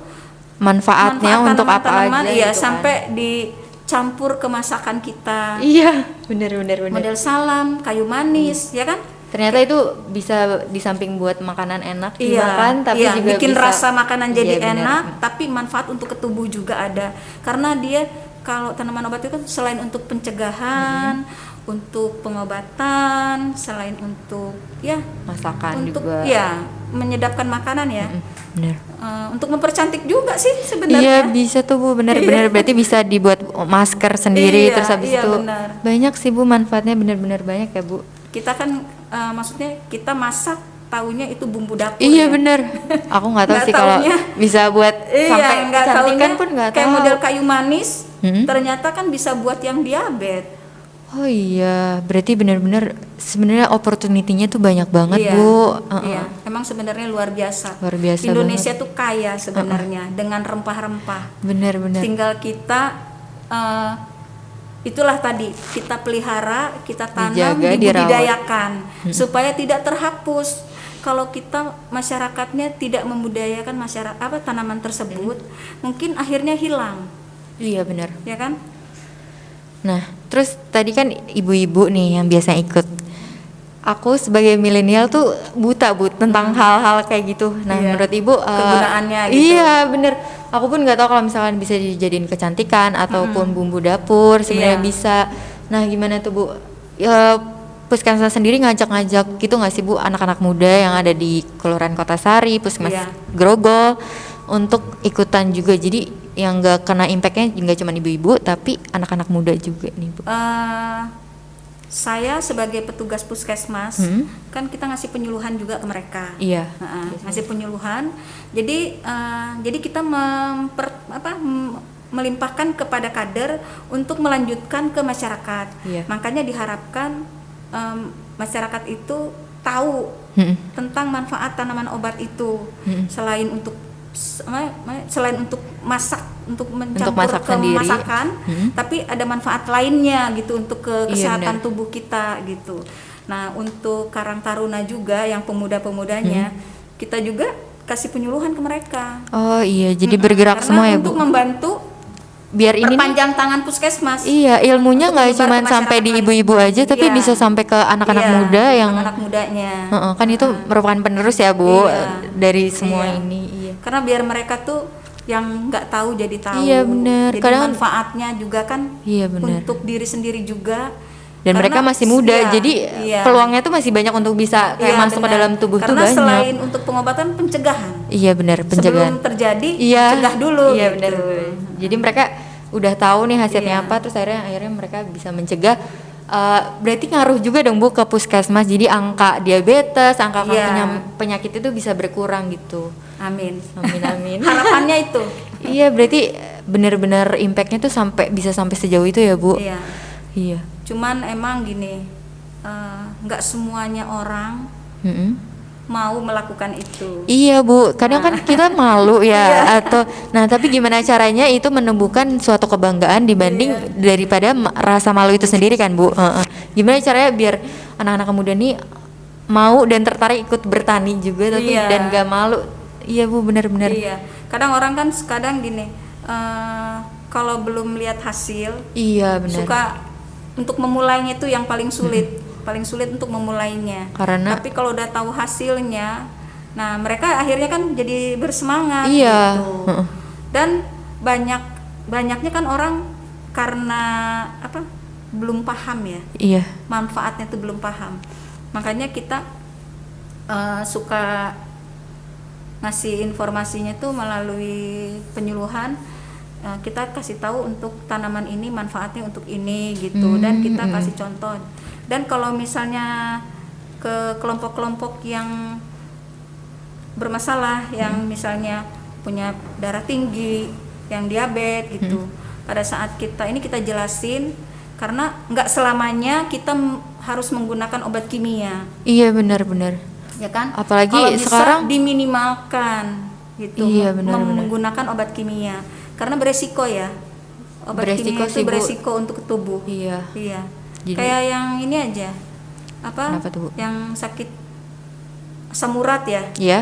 Manfaatnya manfaat untuk apa tanaman-tanaman, aja iya, gitu kan. sampai dicampur ke masakan kita. Iya, benar-benar. Model salam, kayu manis, ya kan? Ternyata itu bisa di samping buat makanan enak dimakan, tapi iya, juga bikin bisa rasa makanan jadi Iya, benar. enak, tapi manfaat untuk ke tubuh juga ada. Karena dia kalau tanaman obat itu kan selain untuk pencegahan, untuk pengobatan, selain untuk ya Masakan untuk juga. ya menyedapkan makanan ya. Benar. Untuk mempercantik juga sih Iya sebenarnya. bisa tuh Bu, benar-benar berarti bisa dibuat masker sendiri, Iya, terus habis iya, itu benar. banyak sih Bu manfaatnya, benar-benar banyak ya Bu. Kita kan maksudnya kita masak taunya itu bumbu dapur. Iya ya. bener, aku nggak tahu Nggak sih kalau taunya. bisa buat sampai Iya, nggak kecantikan taunya pun nggak kayak tahu. model kayu manis, ternyata kan bisa buat yang diabetes. Oh iya, berarti benar-benar sebenarnya opportunity-nya tuh banyak banget Iya, Bu. iya, emang sebenarnya luar biasa. Luar biasa Indonesia tuh kaya sebenarnya dengan rempah-rempah. Benar-benar. Tinggal kita itulah tadi kita pelihara, kita tanam, Dijaga, dibudidayakan supaya tidak terhapus. Kalau kita masyarakatnya tidak membudayakan tanaman tersebut, mungkin akhirnya hilang, Iya benar. ya kan? Nah, terus tadi kan ibu-ibu nih yang biasa ikut. Aku sebagai milenial tuh buta Bu tentang hal-hal kayak gitu. Nah, Iya. menurut Ibu Kegunaannya gitu. Iya, bener. Aku pun nggak tahu kalau misalkan bisa dijadiin kecantikan ataupun bumbu dapur sebenarnya Iya. bisa. Nah, gimana tuh Bu? Ya, Puskesmas sendiri ngajak-ngajak gitu nggak sih Bu anak-anak muda yang ada di Kelurahan Kota Sari, Puskesmas Iya. Grogol untuk ikutan juga. Jadi yang nggak kena impactnya nggak cuma ibu-ibu tapi anak-anak muda juga nih Bu. Saya sebagai petugas puskesmas kan kita ngasih penyuluhan juga ke mereka. Iya. Ngasih penyuluhan. Jadi kita melimpahkan kepada kader untuk melanjutkan ke masyarakat. Iya. Makanya diharapkan masyarakat itu tahu tentang manfaat tanaman obat itu. Selain untuk masak, untuk mencampur masak ke sendiri. masakan, tapi ada manfaat lainnya gitu untuk ke Iya, kesehatan benar. tubuh kita gitu. Nah, untuk Karang Taruna juga yang pemuda-pemudanya, kita juga kasih penyuluhan ke mereka. Oh iya, jadi bergerak Karena semua ya untuk Bu. membantu Biar ini nih, perpanjang tangan puskesmas. iya ilmunya Untuk nggak menyebar cuma ke sampai di masyarakat ibu-ibu aja, tapi Iya. bisa sampai ke anak-anak Iya, muda yang anak mudanya. kan itu merupakan penerus ya Bu Iya. dari semua Iya. ini. Iya. Karena biar mereka tuh yang nggak tahu jadi tahu. Iya, benar. Jadi Kadang- manfaatnya juga kan Iya benar. untuk diri sendiri juga. Dan mereka Karena- masih muda, iya, jadi iya. peluangnya tuh masih banyak untuk bisa kayak Iya, masuk ke benar. dalam tubuh Karena tuh banyak. selain untuk pengobatan, pencegahan. Iya benar, pencegahan. Sebelum terjadi, Iya. cegah dulu. Iya gitu. benar. Jadi mereka udah tahu nih hasilnya Iya. apa, terus akhirnya mereka bisa mencegah. Berarti ngaruh juga dong Bu ke puskesmas. Jadi angka diabetes, angka Iya. penyakit itu bisa berkurang gitu. Amin. Amin amin. Harapannya itu. Iya berarti benar-benar impactnya tuh bisa sampai sejauh itu ya Bu. Iya. Iya. Cuman emang gini, nggak semuanya orang Mm-mm. mau melakukan itu. Iya Bu, kadang kan kita malu Iya. ya atau tapi gimana caranya itu menumbuhkan suatu kebanggaan dibanding daripada rasa malu itu sendiri kan Bu. Gimana caranya biar anak-anak muda nih mau dan tertarik ikut bertani juga tapi Iya. dan gak malu. Iya Bu, benar-benar. Iya. Kadang orang kan kadang gini, kalau belum lihat hasil, Iya benar. suka untuk memulainya itu yang paling sulit. Paling sulit untuk memulainya. Karena Tapi kalau udah tahu hasilnya, nah mereka akhirnya kan jadi bersemangat Iya. gitu. Dan banyaknya kan orang karena belum paham ya, iya. manfaatnya tuh belum paham. Makanya kita suka ngasih informasinya tuh melalui penyuluhan. Kita kasih tahu untuk tanaman ini manfaatnya untuk ini gitu, dan kita kasih contoh. Dan kalau misalnya ke kelompok-kelompok yang bermasalah, yang misalnya punya darah tinggi, yang diabetes gitu, pada saat kita jelasin, karena nggak selamanya kita harus menggunakan obat kimia. Iya, benar-benar. Ya kan? Apalagi kalau bisa sekarang diminimalkan gitu, iya, benar. menggunakan obat kimia, karena beresiko ya. Obat Beresiko kimia itu sih, Bu. beresiko untuk tubuh. Iya. Jadi- Kayak yang ini aja. Kenapa tuh, Bu? Yang sakit asam urat ya. Iya.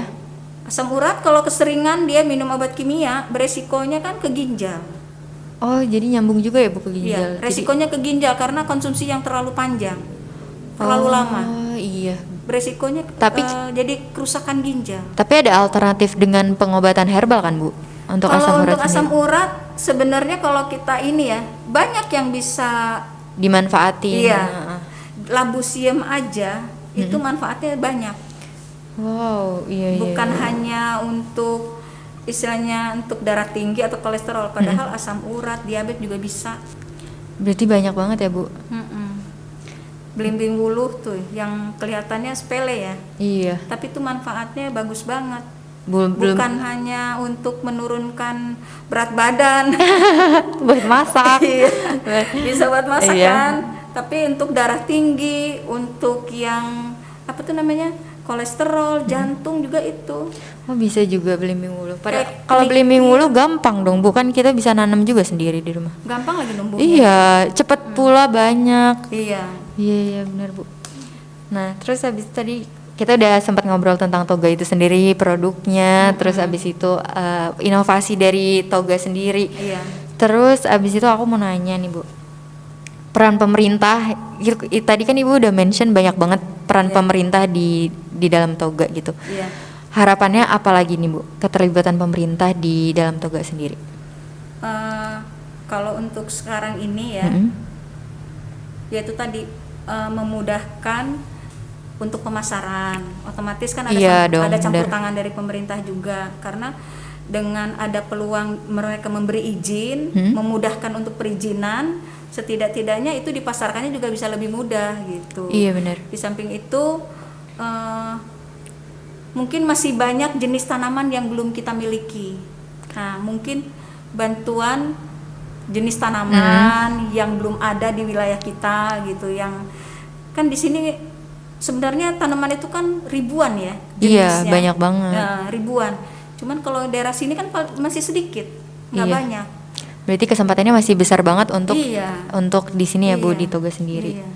Asam urat kalau keseringan dia minum obat kimia, beresikonya kan ke ginjal. Oh, jadi nyambung juga ya Bu ke ginjal. Iya, resikonya ke ginjal karena konsumsi yang terlalu panjang, terlalu lama. Oh, iya. Beresikonya jadi kerusakan ginjal. Tapi ada alternatif dengan pengobatan herbal kan, Bu? Untuk asam Kalau urat untuk asam sendiri? urat sebenarnya kalau kita ini ya, banyak yang bisa. Dimanfaatin. Iya. Heeh. Labusiem aja itu manfaatnya banyak. Wow, iya. Bukan hanya untuk istilahnya untuk darah tinggi atau kolesterol, padahal asam urat, diabetes juga bisa. Berarti banyak banget ya, Bu? Belimbing wuluh tuh yang kelihatannya sepele ya, Iya. tapi itu manfaatnya bagus banget. Belum Bukan hanya untuk menurunkan berat badan, buat masak. Iya, bisa buat masakan, Iya. tapi untuk darah tinggi, untuk yang apa tuh namanya, kolesterol, jantung juga itu. Oh, bisa juga belimbing wuluh. Kayak Kalau klik- belimbing wuluh gampang dong, bukan kita bisa nanam juga sendiri di rumah. Gampang lagi numbuhnya. Iya, cepet pula banyak. Iya. Iya, benar, Bu. Nah, terus habis tadi kita udah sempat ngobrol tentang toga itu sendiri, produknya, terus habis itu inovasi dari toga sendiri. Iya. Terus abis itu aku mau nanya nih, Bu. Peran pemerintah, tadi kan Ibu udah mention banyak banget peran pemerintah di dalam toga gitu. Iya. Harapannya apa lagi nih, Bu? Keterlibatan pemerintah di dalam toga sendiri. Kalau untuk sekarang ini ya, yaitu tadi memudahkan untuk pemasaran. Otomatis kan ada Iya dong, ada campur benar. tangan dari pemerintah juga, karena dengan ada peluang mereka memberi izin, memudahkan untuk perizinan, setidak-tidaknya itu dipasarkannya juga bisa lebih mudah gitu. Iya, benar. Di samping itu mungkin masih banyak jenis tanaman yang belum kita miliki. Nah, mungkin bantuan jenis tanaman yang belum ada di wilayah kita gitu, yang kan di sini sebenarnya tanaman itu kan ribuan ya jenisnya. Iya, banyak banget. Nah, ribuan. Cuman kalau daerah sini kan masih sedikit, nggak Iya. banyak. Berarti kesempatannya masih besar banget untuk Iya. untuk di sini ya, Bu, Iya. di toga sendiri. Iya.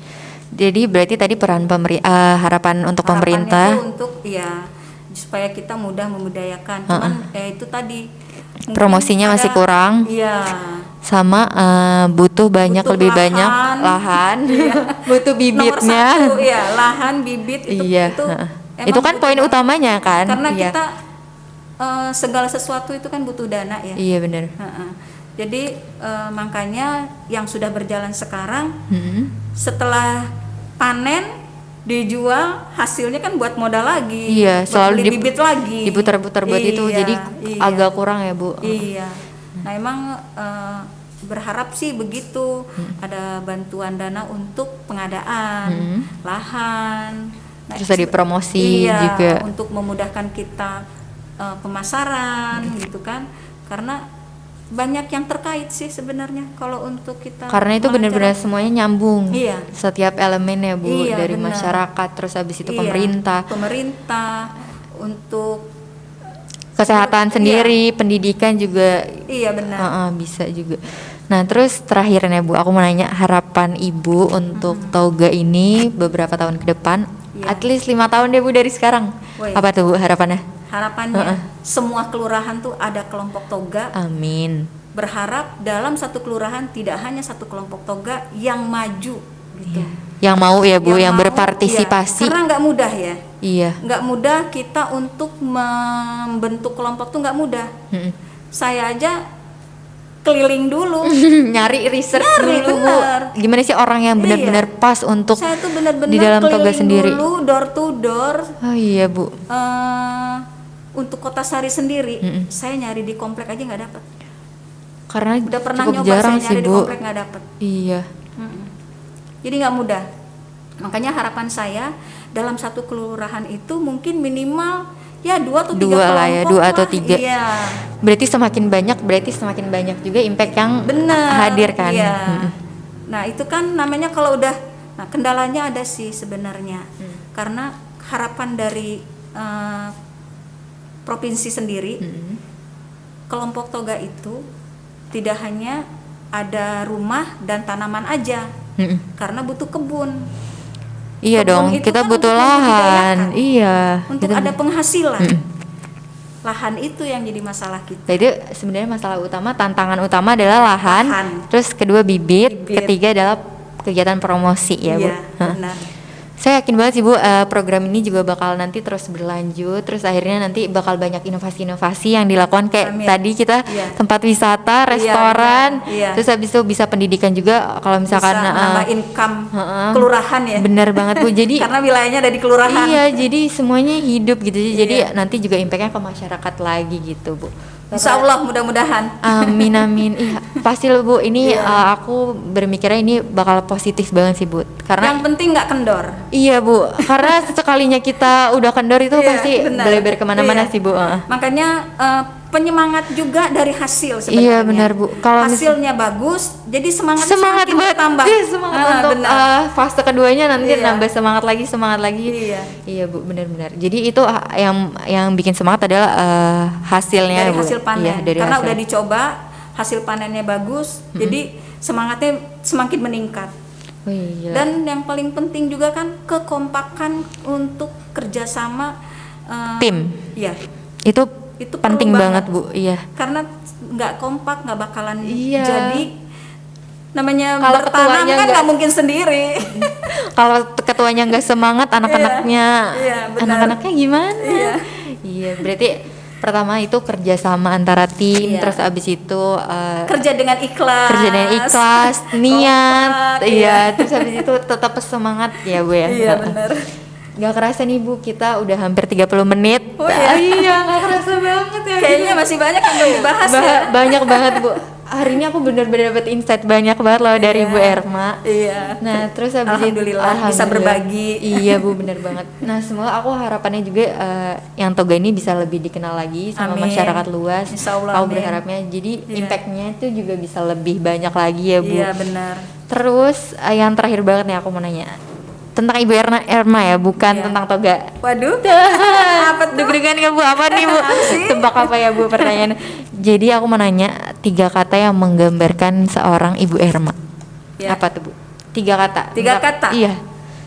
Jadi berarti tadi peran harapan untuk Harapannya pemerintah. tuh untuk ya supaya kita mudah membudayakan. Cuman itu tadi mungkin Promosinya masih kurang. Iya. Sama butuh Butuh lebih lahan. banyak lahan, butuh Nomor bibitnya. satu ya lahan, bibit itu Iya, itu emang itu kan butuh poin banget. utamanya kan. Karena Iya. kita segala sesuatu itu kan butuh dana ya. Iya, benar. Heeh. Jadi makanya yang sudah berjalan sekarang Mm-mm. setelah panen dijual, hasilnya kan buat modal lagi, Iya, buat selalu beli bibit lagi, diputar-putar buat itu, Iya, jadi iya. agak kurang ya, Bu. Iya. Nah, emang berharap sih begitu, ada bantuan dana untuk pengadaan lahan. Nah, Terus ada promosi iya, juga. untuk memudahkan kita pemasaran gitu kan, karena banyak yang terkait sih sebenarnya kalau untuk kita Karena itu benar-benar semuanya nyambung. Iya. Setiap elemennya, Bu, Iya, dari benar. masyarakat, terus habis itu Iya, pemerintah, untuk kesehatan sendiri, pendidikan juga. iya benar. Bisa juga. Nah, terus terakhirnya, Bu, aku mau nanya harapan Ibu untuk toga ini beberapa tahun ke depan. Iya. At least 5 tahun deh, Bu, dari sekarang. Woi. Apa tuh, Bu, harapannya? Harapannya semua kelurahan tuh ada kelompok toga. Amin. Berharap dalam satu kelurahan tidak hanya satu kelompok toga yang maju gitu. Yang mau ya, Bu, yang mau, berpartisipasi. iya. Karena nggak mudah ya. Iya. Nggak mudah kita untuk membentuk kelompok tuh nggak mudah. Mm-mm. Saya aja keliling dulu. Nyari research Nyari, dulu, Bu. bener. Gimana sih orang yang benar-benar pas untuk Saya tuh benar-benar di dalam toga keliling sendiri? dulu door to door. Oh iya, Bu. untuk Kota Sari sendiri, saya nyari di komplek aja nggak dapat. Karena Udah pernah cukup nyoba jarang saya sih nyari di Bu. komplek nggak dapat. Iya. Jadi nggak mudah. Makanya harapan saya dalam satu kelurahan itu mungkin minimal ya 2 atau 3 Dua lah ya, 2 atau 3. Iya. Berarti semakin banyak juga impact yang Bener. hadir kan. Iya. Nah itu kan namanya kalau udah, nah kendalanya ada sih sebenarnya. Karena harapan dari provinsi sendiri, kelompok toga itu tidak hanya ada rumah dan tanaman aja, karena butuh kebun. Iya Kebun dong, itu kita kan butuh untuk lahan. membudidayakan, Iya. untuk kita- ada penghasilan. Lahan itu yang jadi masalah kita. Jadi sebenarnya masalah utama, tantangan utama adalah lahan. Lahan. Terus kedua bibit, Bibit. ketiga adalah kegiatan promosi ya Bu. Iya, Hah. benar. Saya yakin banget sih Bu, program ini juga bakal nanti terus berlanjut, terus akhirnya nanti bakal banyak inovasi-inovasi yang dilakukan kayak Amin. tadi kita Iya. tempat wisata, restoran, benar. Iya. terus habis itu bisa pendidikan juga kalau misalkan Bisa nambah income heeh. kelurahan ya. bener banget Bu. Jadi Karena wilayahnya ada di kelurahan. iya, jadi semuanya hidup gitu. Jadi Iya. nanti juga impactnya ke masyarakat lagi gitu Bu. Insya Allah mudah-mudahan. Amin amin. Iya, pasti loh Bu. Ini Iya. aku bermikirnya ini bakal positif banget sih Bu. Karena Yang penting nggak kendor. iya Bu, karena sekalinya kita udah kendor itu Iya, pasti benar. beleber kemana-mana Iya. sih Bu. Makanya penyemangat juga dari hasil sebenarnya. Iya, benar, Bu. Kalau hasilnya bagus, jadi semangat Semangat banget, bertambah. iya, semangat untuk benar. fase keduanya nanti Iya. nambah semangat lagi. Iya. Iya Bu, benar-benar. Jadi itu yang bikin semangat adalah hasilnya Dari Bu. hasil panen. Iya, dari Karena hasil. udah dicoba, hasil panennya bagus, jadi semangatnya semakin meningkat. Wih, gila. Dan yang paling penting juga kan kekompakan untuk kerjasama Tim. Iya. Itu Itu penting perlu banget banget. Bu. Iya. Karena nggak kompak nggak bakalan Iya. jadi, namanya Kalau bertanam ketuanya kan nggak- nggak mungkin sendiri. Kalau ketuanya nggak semangat, anak-anaknya, iya, benar. anak-anaknya gimana? Iya. Iya, berarti pertama itu kerjasama antara tim, Iya. terus abis itu Kerja dengan ikhlas, kerja dengan ikhlas, niat, kompak, iya, terus habis itu tetap semangat ya Bu ya. Iya benar. Gak kerasa nih Bu, kita udah hampir 30 menit. Oh, iya. Iya, gak kerasa banget ya. Kayaknya masih banyak yang belum dibahas ya. Banyak banget Bu. Hari ini aku benar-benar dapet insight banyak banget loh dari Iya. Bu Erma. Iya. Nah, terus habis itu Alhamdulillah bisa berbagi. Iya Bu, bener banget. Nah, semoga aku harapannya juga yang toga ini bisa lebih dikenal lagi sama Amin. masyarakat luas. Insya Allah, Aku amin. berharapnya jadi Iya. impactnya itu juga bisa lebih banyak lagi ya Bu. Iya benar. Terus yang terakhir banget nih aku mau nanya tentang Ibu Erma ya, bukan Iya. tentang toga. Waduh. Apa deg-degan nggak Bu? Apa nih Bu? Tebak apa ya Bu pertanyaan? Jadi aku mau nanya 3 kata yang menggambarkan seorang Ibu Erma. Ya. Apa tuh Bu? 3 kata. 3 Nggak- kata? Iya.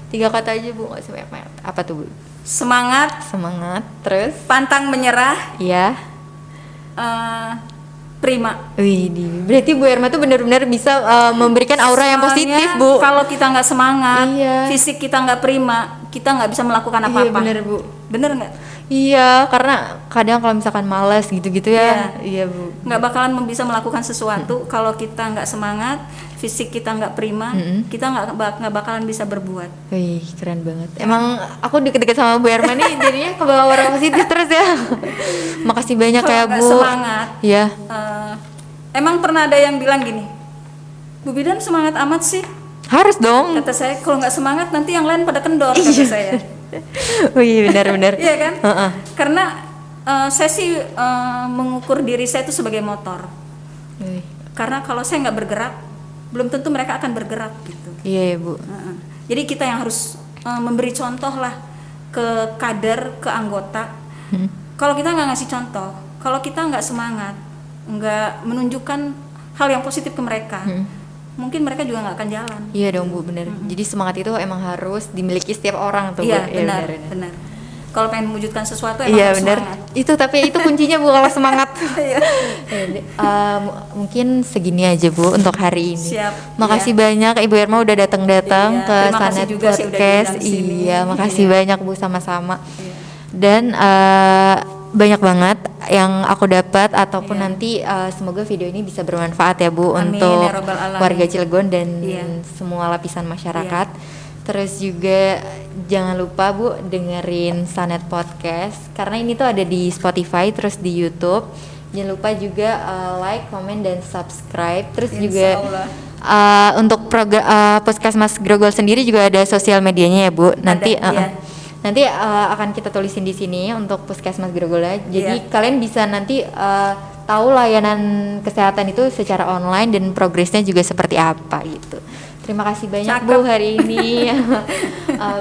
3 kata aja Bu, nggak sebanyak-banyak. Apa tuh Bu? Semangat, Semangat, terus pantang menyerah, iya. prima. Wih, berarti Bu Erma tuh benar-benar bisa memberikan aura yang Soalnya positif Bu. Kalau kita nggak semangat, Iya. fisik kita nggak prima, kita nggak bisa melakukan Iya apa-apa. bener Bu. Bener nggak? Iya, karena kadang kalau misalkan malas gitu-gitu ya. Iya Bu. Nggak bakalan bisa melakukan sesuatu kalau kita nggak semangat, fisik kita nggak prima, kita nggak bakalan bisa berbuat. Wih, keren banget. Emang aku deket-deket sama Bu Erma nih jadinya kebawa aura positif terus ya. Makasih banyak Kalau ya nggak Bu. semangat, Iya. emang pernah ada yang bilang gini, Bu Bidan semangat amat sih. Harus dong. Kata saya kalau nggak semangat nanti yang lain pada kendor, Iya. kata saya. Wih, benar-benar. Iya kan? Heeh. Karena saya sih mengukur diri saya itu sebagai motor. Wih, Karena kalau saya nggak bergerak, belum tentu mereka akan bergerak gitu. iya ya Bu. Heeh. Jadi kita yang harus memberi contoh lah ke kader, ke anggota. Kalau kita nggak ngasih contoh, kalau kita nggak semangat, nggak menunjukkan hal yang positif ke mereka, mungkin mereka juga nggak akan jalan. Iya dong Bu, benar. Jadi semangat itu emang harus dimiliki setiap orang tuh Iya Bu. benar, benar. benar. Kalau pengen mewujudkan sesuatu emang Iya harus benar. semangat. Itu tapi itu kuncinya Bu kalau semangat. Iya. Mungkin segini aja Bu untuk hari ini. Siap, Makasih banyak Ibu Erma udah datang-datang Iya, ke terima kasih Sanet juga sih udah Podcast. diundang sini. Iya, makasih Iya. banyak Bu sama-sama. Iya. Dan banyak banget yang aku dapat ataupun Iya. nanti semoga video ini bisa bermanfaat ya Bu Amin, untuk ya Rabbal Alamin. warga Cilegon dan Iya. semua lapisan masyarakat. Terus juga jangan lupa Bu dengerin Sanet Podcast karena ini tuh ada di Spotify terus di YouTube. Jangan lupa juga like, comment dan subscribe. Terus juga untuk Puskesmas Grogol sendiri juga ada sosial medianya ya Bu. Nanti nanti akan kita tulisin di sini untuk Puskesmas Grogol. Jadi kalian bisa nanti tahu layanan kesehatan itu secara online dan progresnya juga seperti apa gitu. Terima kasih banyak Bu hari ini.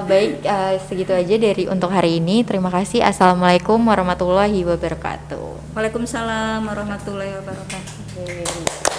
Baik, segitu aja untuk hari ini. Terima kasih. Assalamualaikum warahmatullahi wabarakatuh. Waalaikumsalam warahmatullahi wabarakatuh.